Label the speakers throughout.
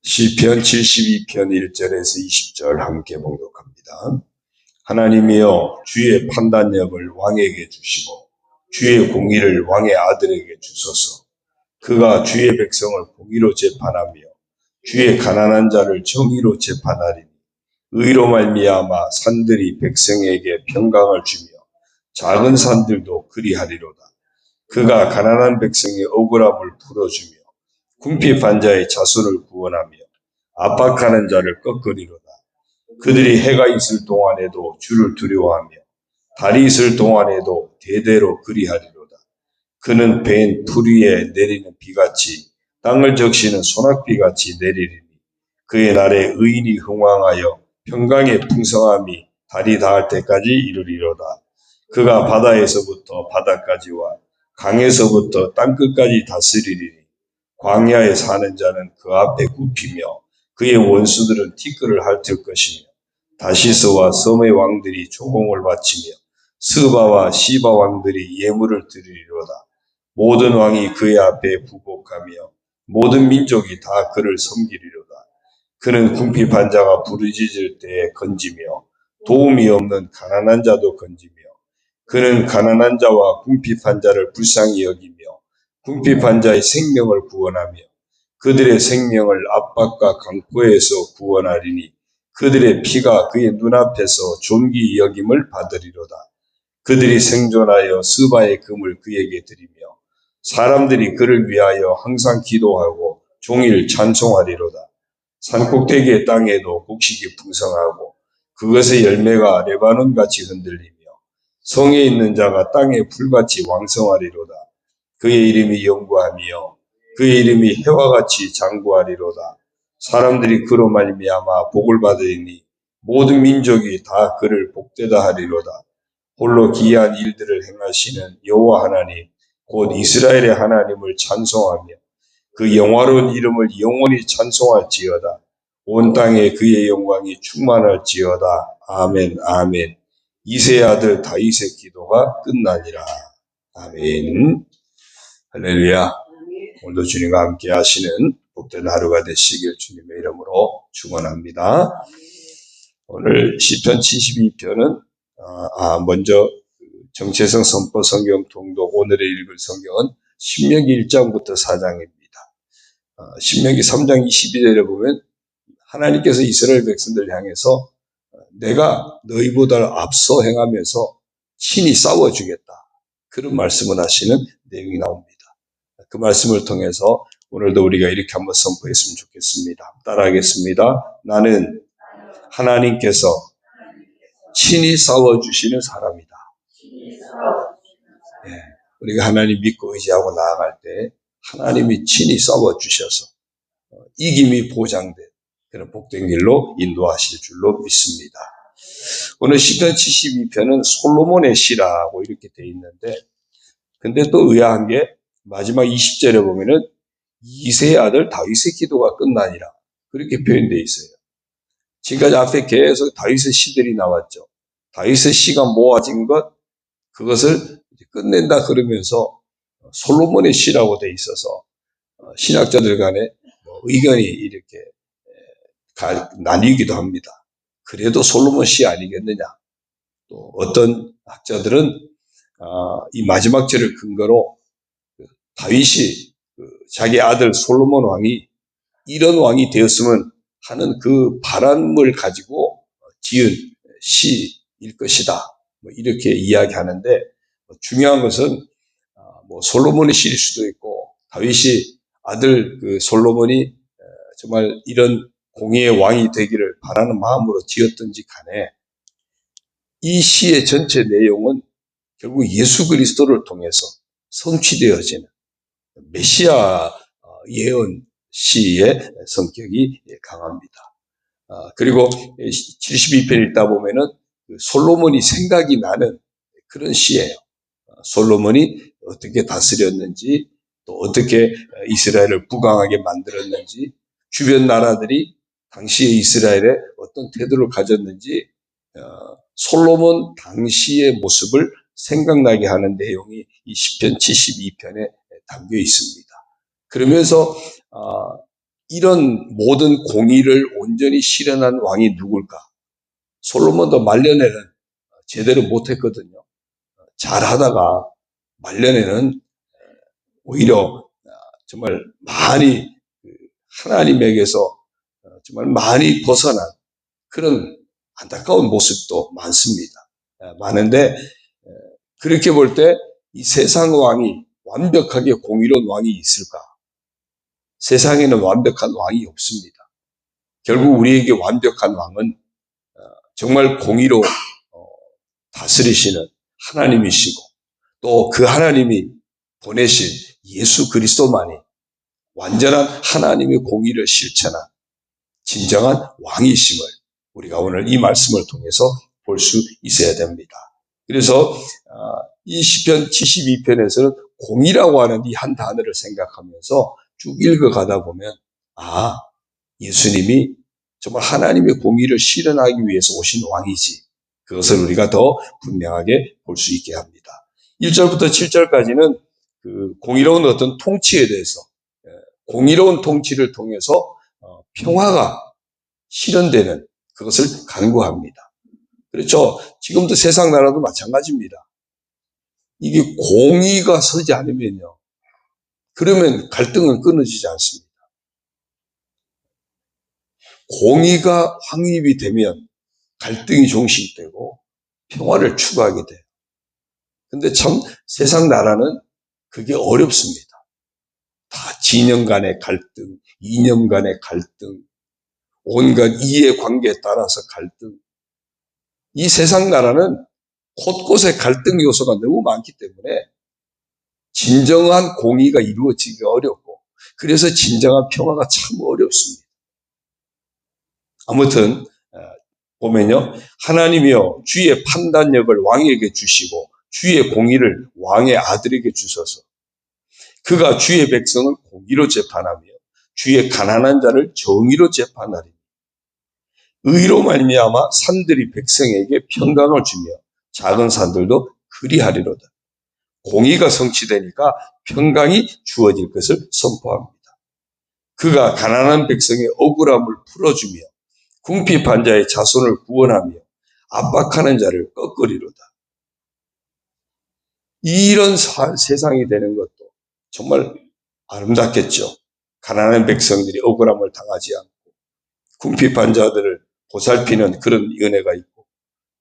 Speaker 1: 시편 72편 1절에서 20절 함께 봉독합니다. 하나님이여 주의 판단력을 왕에게 주시고 주의 공의를 왕의 아들에게 주소서. 그가 주의 백성을 공의로 재판하며 주의 가난한 자를 정의로 재판하리니 의로 말미암아 산들이 백성에게 평강을 주며 작은 산들도 그리하리로다. 그가 가난한 백성의 억울함을 풀어주며 궁핍한 자의 자손을 구원하며 압박하는 자를 꺾으리로다. 그들이 해가 있을 동안에도 주를 두려워하며 달이 있을 동안에도 대대로 그리하리로다. 그는 벤 풀 위에 내리는 비같이 땅을 적시는 소낙비같이 내리리니 그의 날에 의인이 흥왕하여 평강의 풍성함이 달이 닿을 때까지 이르리로다. 그가 바다에서부터 바다까지와 강에서부터 땅끝까지 다스리리니 광야에 사는 자는 그 앞에 굽히며 그의 원수들은 티끌을 핥을 것이며 다시스와 섬의 왕들이 조공을 바치며 스바와 시바 왕들이 예물을 드리리로다. 모든 왕이 그의 앞에 부복하며 모든 민족이 다 그를 섬기리로다. 그는 궁핍한 자가 부르짖을 때에 건지며 도움이 없는 가난한 자도 건지며 그는 가난한 자와 궁핍한 자를 불쌍히 여기며 궁핍한 자의 생명을 구원하며 그들의 생명을 압박과 강포에서 구원하리니 그들의 피가 그의 눈앞에서 존귀 여김을 받으리로다. 그들이 생존하여 스바의 금을 그에게 드리며 사람들이 그를 위하여 항상 기도하고 종일 찬송하리로다. 산꼭대기의 땅에도 곡식이 풍성하고 그것의 열매가 레바논같이 흔들리며 성에 있는 자가 땅에 풀같이 왕성하리로다. 그의 이름이 영구하며 그의 이름이 해와 같이 장구하리로다. 사람들이 그로 말미암아 복을 받으리니 모든 민족이 다 그를 복되다 하리로다. 홀로 기이한 일들을 행하시는 여호와 하나님 곧 이스라엘의 하나님을 찬송하며 그 영화로운 이름을 영원히 찬송할지어다. 온 땅에 그의 영광이 충만할지어다. 아멘 아멘. 이새의 아들 다윗의 기도가 끝나니라. 아멘. 할렐루야. 오늘도 주님과 함께 하시는 복된 하루가 되시길 주님의 이름으로 축원합니다. 오늘 시편 72편은 먼저 정체성 선포 성경 통독 오늘의 읽을 성경은 신명기 1장부터 4장입니다. 신명기 3장 22절에 보면 하나님께서 이스라엘 백성들 향해서 내가 너희보다 앞서 행하면서 친히 싸워주겠다. 그런 말씀을 하시는 내용이 나옵니다. 그 말씀을 통해서 오늘도 우리가 이렇게 한번 선포했으면 좋겠습니다. 따라하겠습니다. 나는 하나님께서 친히 싸워주시는 사람이다. 우리가 하나님 믿고 의지하고 나아갈 때 하나님이 친히 싸워주셔서 이김이 보장된 그런 복된 길로 인도하실 줄로 믿습니다. 오늘 시편 72편은 솔로몬의 시라고 이렇게 되어 있는데 근데 또 의아한 게 마지막 20절에 보면은 이새의 아들 다윗의 기도가 끝나니라 그렇게 표현되어 있어요. 지금까지 앞에 계속 다윗의 시들이 나왔죠. 다윗의 시가 모아진 그것을 끝낸다 그러면서 솔로몬의 시라고 되어 있어서 신학자들 간에 의견이 이렇게 나뉘기도 합니다. 그래도 솔로몬 시 아니겠느냐. 또 어떤 학자들은 이 마지막 절을 근거로 다윗이 자기 아들 솔로몬 왕이 이런 왕이 되었으면 하는 그 바람을 가지고 지은 시일 것이다. 이렇게 이야기하는데 중요한 것은 솔로몬의 시일 수도 있고 다윗이 아들 솔로몬이 정말 이런 공의의 왕이 되기를 바라는 마음으로 지었던지 간에 이 시의 전체 내용은 결국 예수 그리스도를 통해서 성취되어지는 메시아 예언 시의 성격이 강합니다. 그리고 72편 읽다 보면은 솔로몬이 생각이 나는 그런 시예요. 솔로몬이 어떻게 다스렸는지 또 어떻게 이스라엘을 부강하게 만들었는지 주변 나라들이 당시에 이스라엘에 어떤 태도를 가졌는지 솔로몬 당시의 모습을 생각나게 하는 내용이 이 시편 72편에 담겨 있습니다. 그러면서 이런 모든 공의를 온전히 실현한 왕이 누굴까? 솔로몬도 말년에는 제대로 못했거든요. 잘하다가 말년에는 오히려 정말 많이 하나님에게서 정말 많이 벗어난 그런 안타까운 모습도 많습니다. 많은데 그렇게 볼 때 이 세상 왕이 완벽하게 공의로운 왕이 있을까? 세상에는 완벽한 왕이 없습니다. 결국 우리에게 완벽한 왕은 정말 공의로 다스리시는 하나님이시고 또 그 하나님이 보내신 예수 그리스도만이 완전한 하나님의 공의를 실천한 진정한 왕이심을 우리가 오늘 이 말씀을 통해서 볼 수 있어야 됩니다. 그래서 이 시편 72편에서는 공의라고 하는 이 한 단어를 생각하면서 쭉 읽어가다 보면 예수님이 정말 하나님의 공의를 실현하기 위해서 오신 왕이지, 그것을 우리가 더 분명하게 볼 수 있게 합니다. 1절부터 7절까지는 그 공의로운 어떤 통치에 대해서, 공의로운 통치를 통해서 평화가 실현되는 그것을 간구합니다. 그렇죠. 지금도 세상 나라도 마찬가지입니다. 이게 공의가 서지 않으면요, 그러면 갈등은 끊어지지 않습니다. 공의가 확립이 되면 갈등이 종식되고 평화를 추구하게 돼요. 근데 참 세상 나라는 그게 어렵습니다. 다 진영 간의 갈등, 이념 간의 갈등, 온갖 이해관계에 따라서 갈등. 이 세상 나라는 곳곳에 갈등 요소가 너무 많기 때문에 진정한 공의가 이루어지기가 어렵고, 그래서 진정한 평화가 참 어렵습니다. 아무튼 보면요, 하나님이여 주의 판단력을 왕에게 주시고 주의 공의를 왕의 아들에게 주소서. 그가 주의 백성을 공의로 재판하며 주의 가난한 자를 정의로 재판하리니 의로 말미암아 산들이 백성에게 평강을 주며 작은 산들도 그리하리로다. 공의가 성취되니까 평강이 주어질 것을 선포합니다. 그가 가난한 백성의 억울함을 풀어주며 궁핍한 자의 자손을 구원하며 압박하는 자를 꺾으리로다. 이런 세상이 되는 것도 정말 아름답겠죠. 가난한 백성들이 억울함을 당하지 않고 궁핍한 자들을 보살피는 그런 은혜가 있고,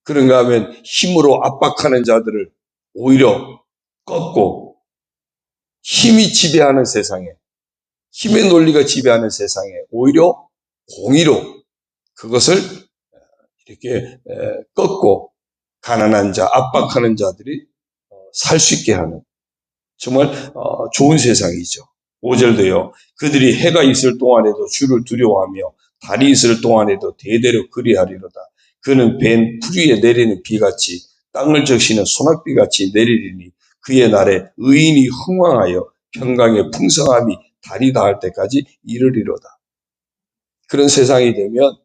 Speaker 1: 그런가 하면 힘으로 압박하는 자들을 오히려 꺾고 힘이 지배하는 세상에, 힘의 논리가 지배하는 세상에 오히려 공의로 그것을 이렇게 꺾고 가난한 자, 압박하는 자들이 살 수 있게 하는 정말 좋은 세상이죠. 5절도요. 그들이 해가 있을 동안에도 주를 두려워하며 달이 있을 동안에도 대대로 그리하리로다. 그는 벤 풀 위에 내리는 비같이 땅을 적시는 소낙비같이 내리리니 그의 날에 의인이 흥왕하여 평강의 풍성함이 달이 닿을 때까지 이르리로다. 그런 세상이 되면,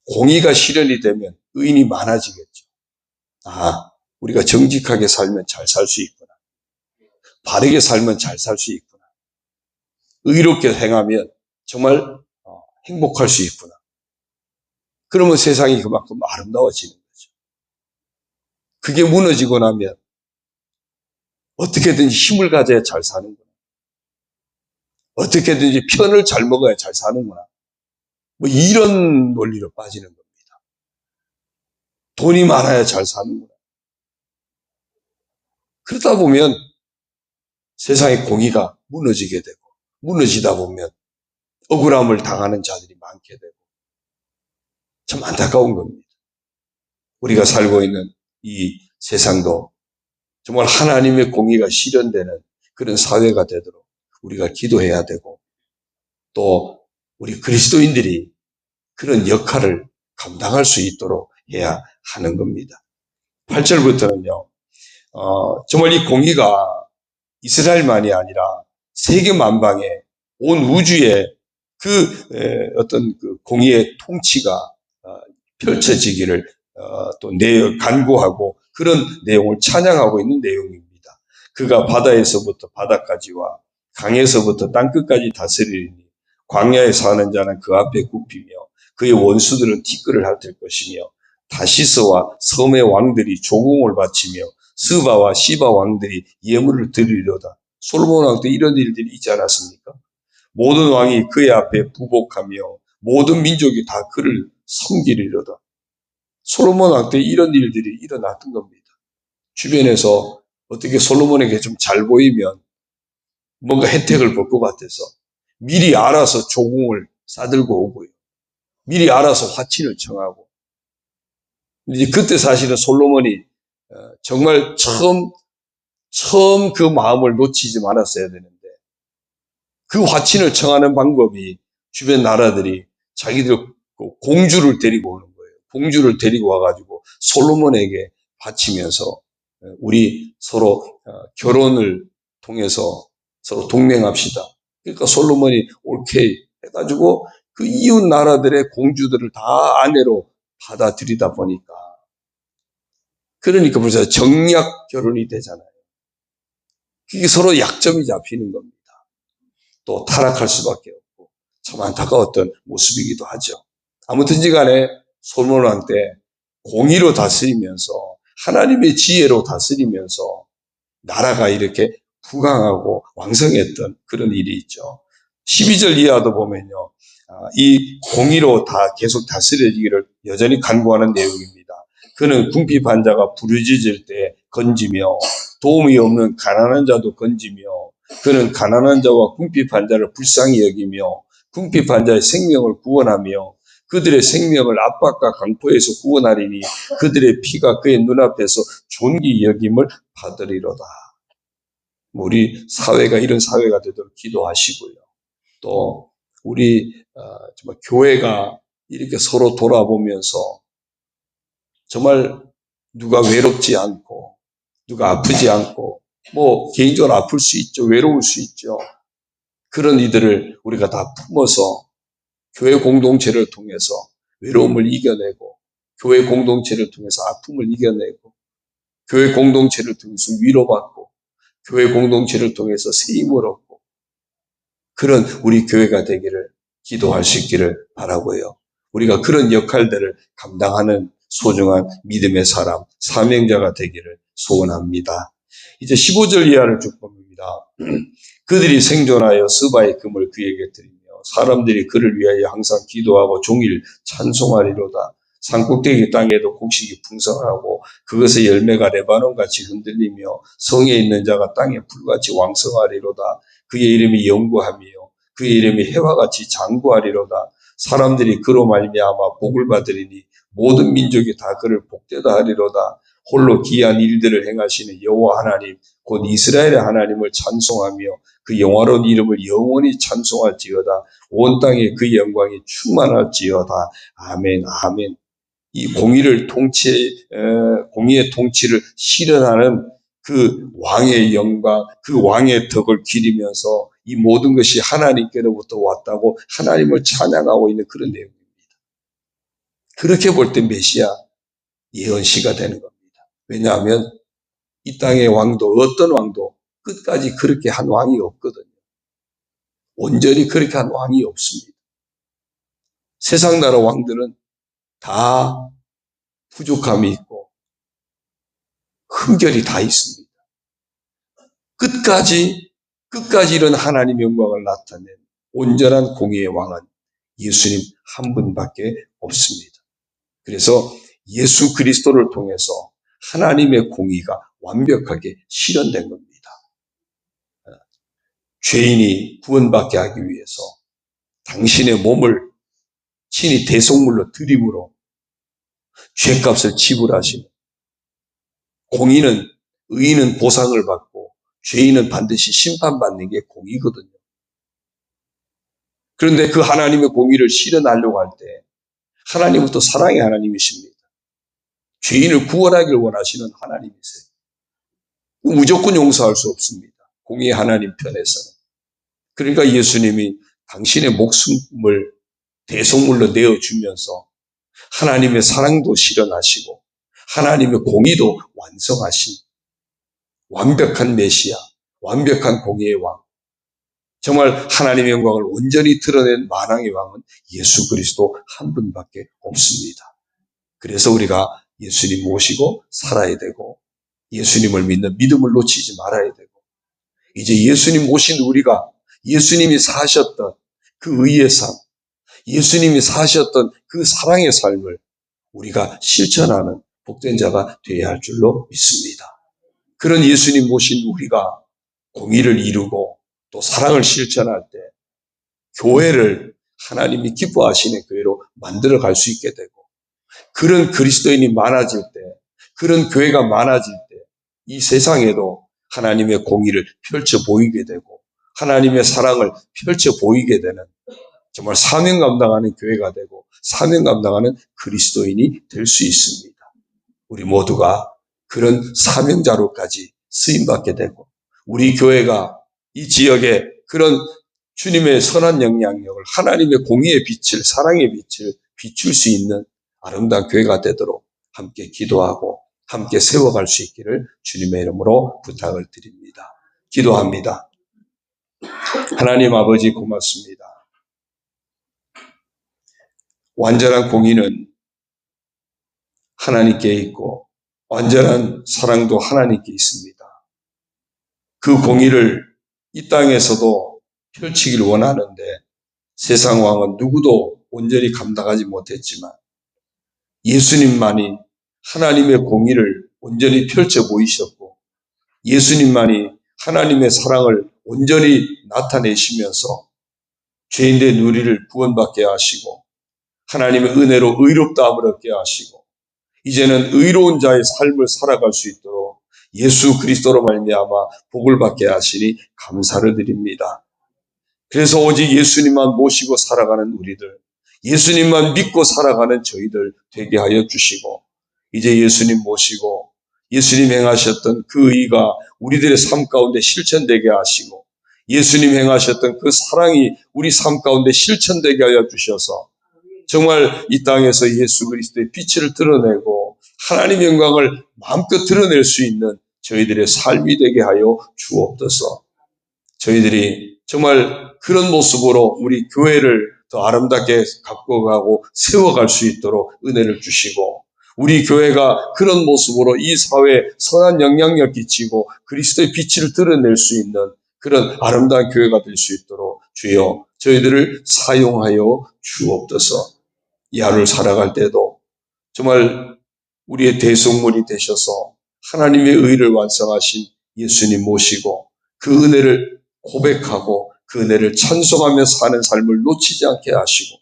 Speaker 1: 공의가 실현이 되면 의인이 많아지겠죠. 우리가 정직하게 살면 잘 살 수 있구나. 바르게 살면 잘 살 수 있구나. 의롭게 행하면 정말 행복할 수 있구나. 그러면 세상이 그만큼 아름다워지는 거죠. 그게 무너지고 나면 어떻게든지 힘을 가져야 잘 사는구나. 어떻게든지 편을 잘 먹어야 잘 사는구나. 이런 논리로 빠지는 겁니다. 돈이 많아야 잘 사는구나. 그러다 보면 세상의 공의가 무너지게 되고, 무너지다 보면 억울함을 당하는 자들이 많게 되고, 참 안타까운 겁니다. 우리가 살고 있는 이 세상도 정말 하나님의 공의가 실현되는 그런 사회가 되도록 우리가 기도해야 되고, 또 우리 그리스도인들이 그런 역할을 감당할 수 있도록 해야 하는 겁니다. 8절부터는요, 정말 이 공의가 이스라엘만이 아니라 세계 만방에, 온 우주에 어떤 그 공의의 통치가 펼쳐지기를 또 간구하고 그런 내용을 찬양하고 있는 내용입니다. 그가 바다에서부터 바다까지와 강에서부터 땅끝까지 다스리니 광야에 사는 자는 그 앞에 굽히며 그의 원수들은 티끌을 핥을 것이며 다시스와 섬의 왕들이 조공을 바치며 스바와 시바 왕들이 예물을 드리려다. 솔로몬 왕 때 이런 일들이 있지 않았습니까? 모든 왕이 그의 앞에 부복하며 모든 민족이 다 그를 섬기리로다. 솔로몬 왕 때 이런 일들이 일어났던 겁니다. 주변에서 어떻게 솔로몬에게 좀 잘 보이면 뭔가 혜택을 볼 것 같아서 미리 알아서 조공을 싸들고 오고요. 미리 알아서 화친을 청하고. 이제 그때 사실은 솔로몬이 정말 처음 그 마음을 놓치지 말았어야 되는데 그 화친을 청하는 방법이 주변 나라들이 자기들 공주를 데리고 오는 거예요. 공주를 데리고 와가지고 솔로몬에게 바치면서 우리 서로 결혼을 통해서 서로 동맹합시다. 그러니까 솔로몬이 오케이 해가지고 그 이웃 나라들의 공주들을 다 아내로 받아들이다 보니까 그러니까 벌써 정략 결혼이 되잖아요. 그게 서로 약점이 잡히는 겁니다. 또 타락할 수밖에 없고 참 안타까웠던 모습이기도 하죠. 아무튼지 간에 솔로몬 왕 때 공의로 다스리면서 하나님의 지혜로 다스리면서 나라가 이렇게 부강하고 왕성했던 그런 일이 있죠. 12절 이하도 보면요. 이 공의로 다 계속 다스려지기를 여전히 간구하는 내용입니다. 그는 궁핍한 자가 부르짖을 때 건지며 도움이 없는 가난한 자도 건지며 그는 가난한 자와 궁핍한 자를 불쌍히 여기며 궁핍한 자의 생명을 구원하며 그들의 생명을 압박과 강포에서 구원하리니 그들의 피가 그의 눈앞에서 존귀 여김을 받으리로다. 우리 사회가 이런 사회가 되도록 기도하시고요. 또 우리 정말 교회가 이렇게 서로 돌아보면서 정말 누가 외롭지 않고 누가 아프지 않고 뭐 개인적으로 아플 수 있죠. 외로울 수 있죠. 그런 이들을 우리가 다 품어서 교회 공동체를 통해서 외로움을 이겨내고 교회 공동체를 통해서 아픔을 이겨내고 교회 공동체를 통해서 위로받고 교회 공동체를 통해서 세임을 얻고 그런 우리 교회가 되기를 기도할 수 있기를 바라고요. 우리가 그런 역할들을 감당하는 소중한 믿음의 사람, 사명자가 되기를 소원합니다. 이제 15절 이하를 쭉 봅니다. 그들이 생존하여 스바의 금을 그에게 드리며 사람들이 그를 위하여 항상 기도하고 종일 찬송하리로다. 산꼭대기 땅에도 곡식이 풍성하고 그것의 열매가 레바논같이 흔들리며 성에 있는 자가 땅에 풀같이 왕성하리로다. 그의 이름이 영구하며 그의 이름이 해와같이 장구하리로다. 사람들이 그로 말미암아 복을 받으리니 모든 민족이 다 그를 복되다 하리로다. 홀로 기이한 일들을 행하시는 여호와 하나님 곧 이스라엘의 하나님을 찬송하며 그 영화로운 이름을 영원히 찬송할지어다. 온 땅에 그 영광이 충만할지어다. 아멘 아멘. 이 공의의 통치를 실현하는 그 왕의 영광, 그 왕의 덕을 기리면서 이 모든 것이 하나님께로부터 왔다고 하나님을 찬양하고 있는 그런 내용입니다. 그렇게 볼 때 메시아 예언시가 되는 겁니다. 왜냐하면 이 땅의 왕도 어떤 왕도 끝까지 그렇게 한 왕이 없거든요. 온전히 그렇게 한 왕이 없습니다. 세상 나라 왕들은 다 부족함이 있고 흠결이 다 있습니다. 끝까지 이런 하나님의 영광을 나타낸 온전한 공의의 왕은 예수님 한 분밖에 없습니다. 그래서 예수 그리스도를 통해서 하나님의 공의가 완벽하게 실현된 겁니다. 죄인이 구원받게 하기 위해서 당신의 몸을 친히 대속물로 드림으로 죄값을 지불하시는 의인은 보상을 받고 죄인은 반드시 심판받는 게 공의거든요. 그런데 그 하나님의 공의를 실현하려고 할 때 하나님은 또 사랑의 하나님이십니다. 죄인을 구원하기를 원하시는 하나님이세요. 무조건 용서할 수 없습니다. 공의의 하나님 편에서는. 그러니까 예수님이 당신의 목숨을 대속물로 내어주면서 하나님의 사랑도 실현하시고 하나님의 공의도 완성하신 완벽한 메시아, 완벽한 공의의 왕, 정말 하나님의 영광을 온전히 드러낸 만왕의 왕은 예수 그리스도 한 분밖에 없습니다. 그래서 우리가 예수님 모시고 살아야 되고 예수님을 믿는 믿음을 놓치지 말아야 되고 이제 예수님 모신 우리가 예수님이 사셨던 그 의의 삶, 예수님이 사셨던 그 사랑의 삶을 우리가 실천하는 복된 자가 되어야 할 줄로 믿습니다. 그런 예수님 모신 우리가 공의를 이루고 또 사랑을 실천할 때 교회를 하나님이 기뻐하시는 교회로 만들어 갈 수 있게 되고 그런 그리스도인이 많아질 때, 그런 교회가 많아질 때 이 세상에도 하나님의 공의를 펼쳐 보이게 되고 하나님의 사랑을 펼쳐 보이게 되는 정말 사명 감당하는 교회가 되고 사명 감당하는 그리스도인이 될 수 있습니다. 우리 모두가 그런 사명자로까지 쓰임받게 되고 우리 교회가 이 지역에 그런 주님의 선한 영향력을 하나님의 공의의 빛을 사랑의 빛을 비출 수 있는 아름다운 교회가 되도록 함께 기도하고 함께 세워갈 수 있기를 주님의 이름으로 부탁을 드립니다. 기도합니다. 하나님 아버지 고맙습니다. 완전한 공의는 하나님께 있고 완전한 사랑도 하나님께 있습니다. 그 공의를 이 땅에서도 펼치길 원하는데 세상 왕은 누구도 온전히 감당하지 못했지만 예수님만이 하나님의 공의를 온전히 펼쳐 보이셨고 예수님만이 하나님의 사랑을 온전히 나타내시면서 죄인된 우리를 구원받게 하시고 하나님의 은혜로 의롭다함을 얻게 하시고 이제는 의로운 자의 삶을 살아갈 수 있도록 예수 그리스도로 말미암아 복을 받게 하시니 감사를 드립니다. 그래서 오직 예수님만 모시고 살아가는 우리들, 예수님만 믿고 살아가는 저희들 되게 하여 주시고 이제 예수님 모시고 예수님 행하셨던 그 의가 우리들의 삶 가운데 실천되게 하시고 예수님 행하셨던 그 사랑이 우리 삶 가운데 실천되게 하여 주셔서 정말 이 땅에서 예수 그리스도의 빛을 드러내고 하나님의 영광을 마음껏 드러낼 수 있는 저희들의 삶이 되게 하여 주옵소서. 저희들이 정말 그런 모습으로 우리 교회를 더 아름답게 갖고 가고 세워갈 수 있도록 은혜를 주시고 우리 교회가 그런 모습으로 이 사회에 선한 영향력 끼치고 그리스도의 빛을 드러낼 수 있는 그런 아름다운 교회가 될 수 있도록 주여 저희들을 사용하여 주옵소서. 이 하루를 살아갈 때도 정말 우리의 대속물이 되셔서 하나님의 의를 완성하신 예수님 모시고 그 은혜를 고백하고 그 은혜를 찬송하며 사는 삶을 놓치지 않게 하시고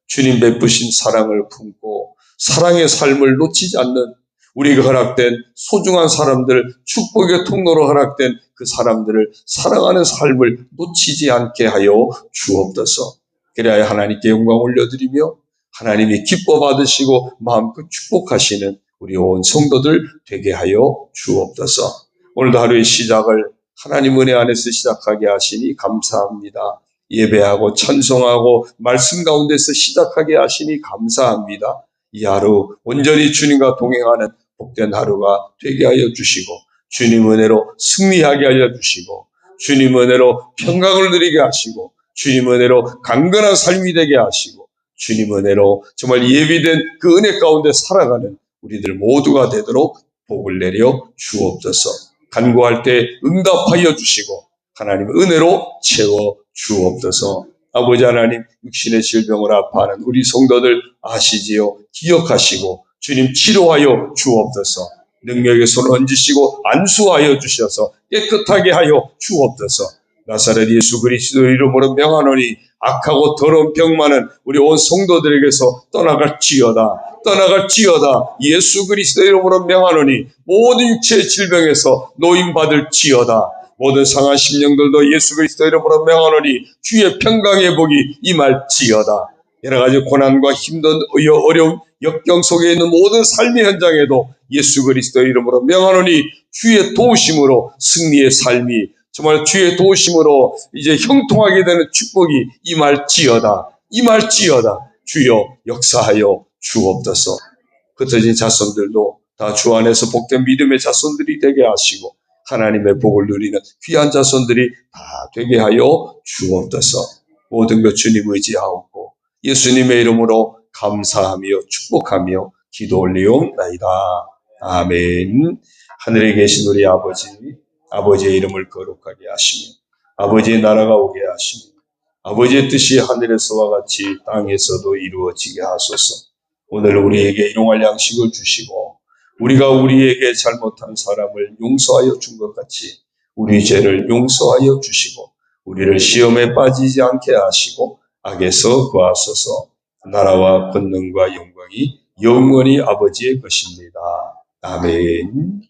Speaker 1: 주님 베푸신 사랑을 품고 사랑의 삶을 놓치지 않는 우리에게 허락된 소중한 사람들, 축복의 통로로 허락된 그 사람들을 사랑하는 삶을 놓치지 않게 하여 주옵소서. 그래야 하나님께 영광 올려드리며 하나님이 기뻐 받으시고 마음껏 축복하시는 우리 온 성도들 되게 하여 주옵소서. 오늘도 하루의 시작을 하나님 은혜 안에서 시작하게 하시니 감사합니다. 예배하고 찬송하고 말씀 가운데서 시작하게 하시니 감사합니다. 이 하루 온전히 주님과 동행하는 복된 하루가 되게 하여 주시고 주님 은혜로 승리하게 하여 주시고 주님 은혜로 평강을 누리게 하시고 주님 은혜로 강건한 삶이 되게 하시고 주님 은혜로 정말 예비된 그 은혜 가운데 살아가는 우리들 모두가 되도록 복을 내려 주옵소서. 간구할 때 응답하여 주시고 하나님 은혜로 채워 주옵소서. 아버지 하나님 육신의 질병을 아파하는 우리 성도들 아시지요? 기억하시고 주님 치료하여 주옵소서. 능력의 손을 얹으시고 안수하여 주셔서 깨끗하게 하여 주옵소서. 나사렛 예수 그리스도 이름으로 명하노니 악하고 더러운 병만은 우리 온 성도들에게서 떠나갈지어다. 떠나갈지어다. 예수 그리스도 이름으로 명하노니 모든 육체의 질병에서 노임받을지어다. 모든 상한 심령들도 예수 그리스도 이름으로 명하노니 주의 평강의 복이 임할지어다. 여러 가지 고난과 힘든 어려운 역경 속에 있는 모든 삶의 현장에도 예수 그리스도 이름으로 명하노니 주의 도우심으로 승리의 삶이 정말 주의 도우심으로 이제 형통하게 되는 축복이 임할지어다. 임할지어다. 주여 역사하여 주옵소서. 흩어진 자손들도 다 주 안에서 복된 믿음의 자손들이 되게 하시고 하나님의 복을 누리는 귀한 자손들이 다 되게 하여 주옵소서. 모든 것 주님 의지하옵고 예수님의 이름으로 감사하며 축복하며 기도 올리옵나이다. 아멘. 하늘에 계신 우리 아버지, 아버지의 이름을 거룩하게 하시며 아버지의 나라가 오게 하시며 아버지의 뜻이 하늘에서와 같이 땅에서도 이루어지게 하소서. 오늘 우리에게 일용할 양식을 주시고 우리가 우리에게 잘못한 사람을 용서하여 준 것 같이 우리 죄를 용서하여 주시고 우리를 시험에 빠지지 않게 하시고 악에서 구하소서. 나라와 권능과 영광이 영원히 아버지의 것입니다. 아멘.